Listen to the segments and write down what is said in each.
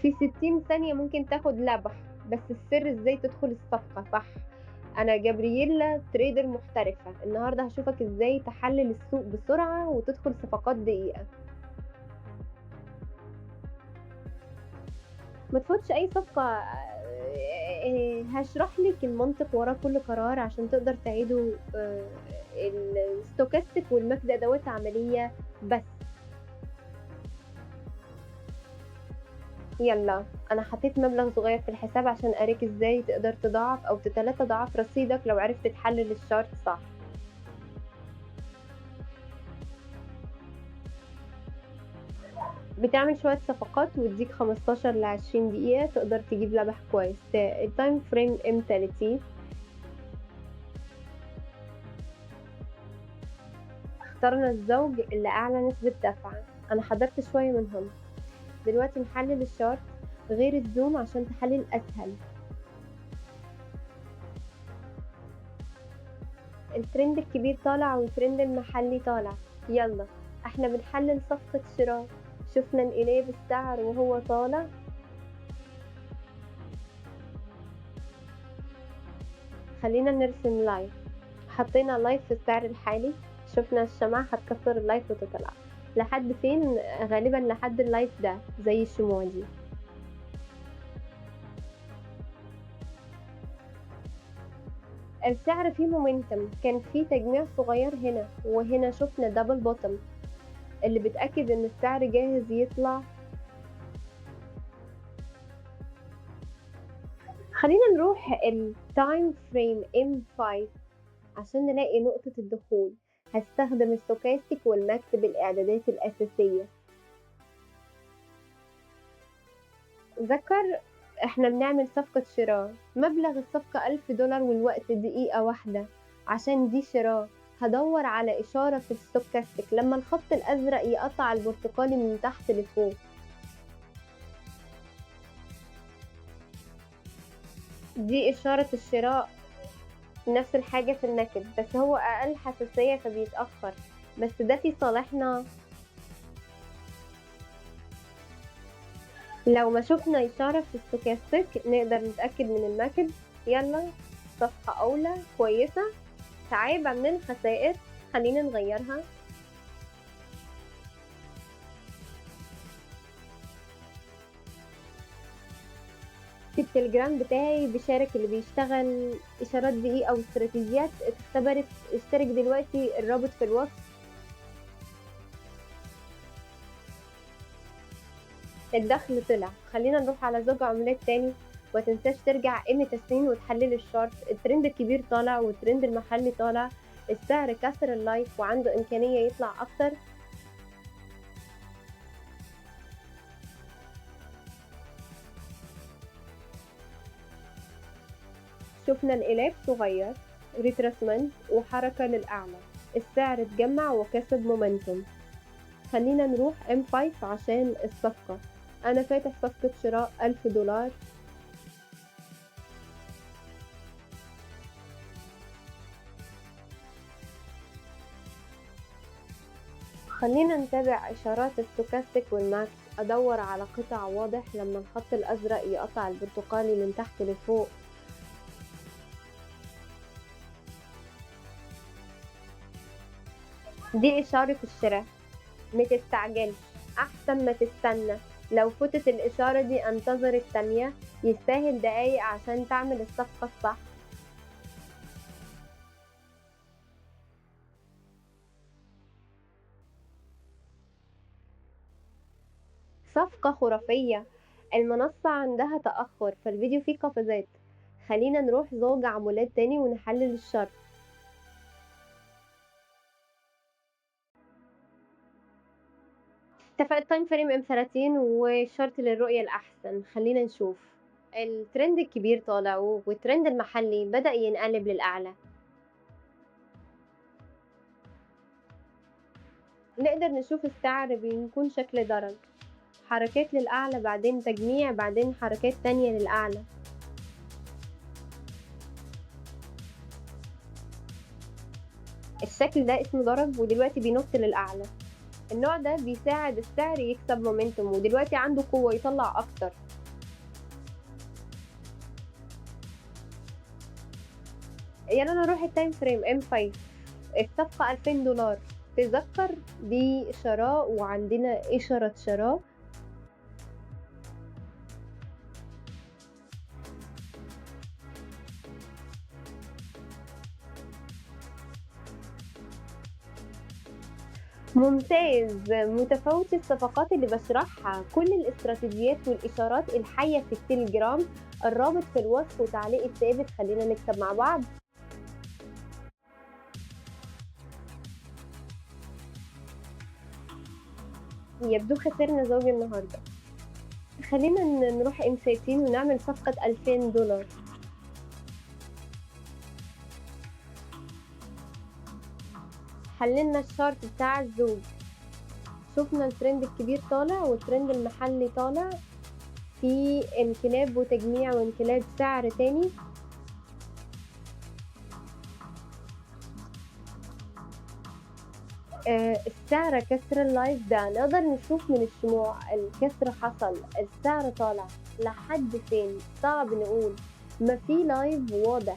في 60 ثانية ممكن تاخد لبح، بس السر إزاي تدخل الصفقة صح. أنا جابرييلا تريدر محترفة، النهاردة هاشوفك إزاي تحلل السوق بسرعة وتدخل صفقات دقيقة. ما تفوتش أي صفقة. هاشرح لِك المنطق ورا كل قرار عشان تقدر تعيده. الstochastic والMACD أدوات عملية بس. يالّا، أنا حطيت مبلغ صغير في الحساب عشان أريك إزاي تقدر تضاعف أو تتلاتة أضعاف رصيدك لو عرفت تحلل الchart صح. بتعمل شوية صفقات وتديك 15 ل20 دقيقة تقدر تجيب ربح كويس. الtime frame M30. اخترنا الزوج اللي أعلى نسبة دفع. أنا حضرت شوية منهم. دلوقتي نحلل الشارت غير الزوم عشان تحلل أسهل. الترند الكبير طالع والترند المحلي طالع. يلا، احنا بنحلل صفقة شراء. شفنا انقلاب السعر وهو طالع. خلينا نرسم لايف. حطينا لايف في السعر الحالي. شفنا الشمعة هتكسر اللايف وتطلع لحد فين؟ غالبا لحد اللايف ده زي الشموع دي. السعر فيه مومنتم، كان فيه تجميع صغير هنا وهنا، شفنا دبل بوتم اللي بتأكد ان السعر جاهز يطلع. خلينا نروح التايم فريم M5 عشان نلاقي نقطة الدخول. هستخدم الستوكاستيك والماكس بالإعدادات الأساسية. ذكر احنا بنعمل صفقة شراء، مبلغ الصفقة $1000 والوقت دقيقة واحدة. عشان دي شراء هدور على إشارة في الستوكاستيك لما الخط الأزرق يقطع البرتقالي من تحت لفوق. دي إشارة الشراء. نفس الحاجة في النكد بس هو أقل حساسية فبيتأخر، بس ده في صالحنا. لو ما شفنا إشارة في الستوكاستيك نقدر نتأكد من النكد. يلا، صفحة أولى كويسة، تعيب من الخسائر، خلينا نغيرها. في التليجرام بتاعي بشارك اللي بيشتغل إشارات دقيقة واستراتيجيات اختبرت. اشترك دلوقتي، الرابط في الوصف. الدخل طلع. خلينا نروح على زوج عملات تاني. ومتنساش ترجع تسنين وتحلل الشارت. الترند الكبير طالع والترند المحلي طالع. السعر كسر اللايف وعنده إمكانية يطلع أكتر. شفنا انقلاب صغير، ريتراسمنت وحركة للأعلى. السعر اتجمع وكسب مومنتوم. خلينا نروح M5 عشان الصفقة. أنا فاتح صفقة شراء $1000. خلينا نتابع إشارات الستوكاستيك والماكس. أدور على قطع واضح لما الخط الأزرق يقطع البرتقالي من تحت لفوق. دي إشارة الشراء. متستعجلش، أحسن ما تستنى. لو فتت الإشارة دي انتظر التانية. يستاهل دقايق عشان تعمل الصفقة الصح. صفقة خرافية. المنصة عندها تأخر فالفيديو فيه قفزات. خلينا نروح زوج عمولات تاني ونحلل الشرط. اتفقت تايم فريم M30 وشرط للرؤية الأحسن. خلينا نشوف. الترند الكبير طالع والترند المحلي بدأ ينقلب للأعلى. نقدر نشوف السعر بيكون شكل درج، حركات للأعلى بعدين تجميع بعدين حركات تانية للأعلى. الشكل ده اسمه درج ودلوقتي بينط للأعلى. النوع ده بيساعد السعر يكسب مومنتوم ودلوقتي عنده قوة يطلع أكتر. يلا نروح التايم فريم M5. الصفقة $2000. تذكر دي شراء وعندنا إشارة شراء. ممتاز، متفاوت الصفقات اللي بشرحها، كل الاستراتيجيات والإشارات الحية في التليجرام، الرابط في الوصف وتعليق الثابت. خلينا نكسب مع بعض. يبدو خسرنا زوج النهاردة. خلينا نروح M30 ونعمل صفقة $2000. حللنا الشارت بتاع الزوج، شفنا الترند الكبير طالع والترند المحلي طالع، في انقلاب وتجميع وانقلاب سعر تاني. السعر كسر اللايف ده نقدر نشوف من الشموع الكسر حصل، السعر طالع لحد فين صعب نقول، ما في لايف واضح.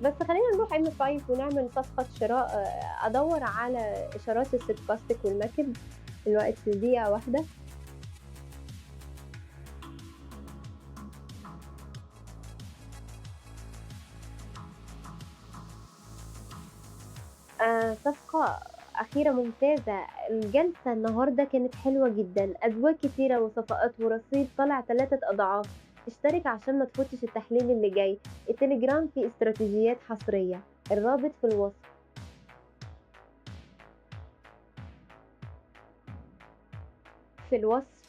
بس خلينا نروح M5 ونعمل صفقة شراء. أدور على إشارات الستوكاستيك والماكد. الوقت دقيقة واحدة. صفقة أخيرة ممتازة. الجلسة النهاردة كانت حلوة جدًا، أزواج كتيرة وصفقات ورصيد طالع 3 أضعاف. اشترك عشان ما تفوتش التحليل اللي جاي. التليجرام فيه استراتيجيات حصرية، الرابط في الوصف. في الوصف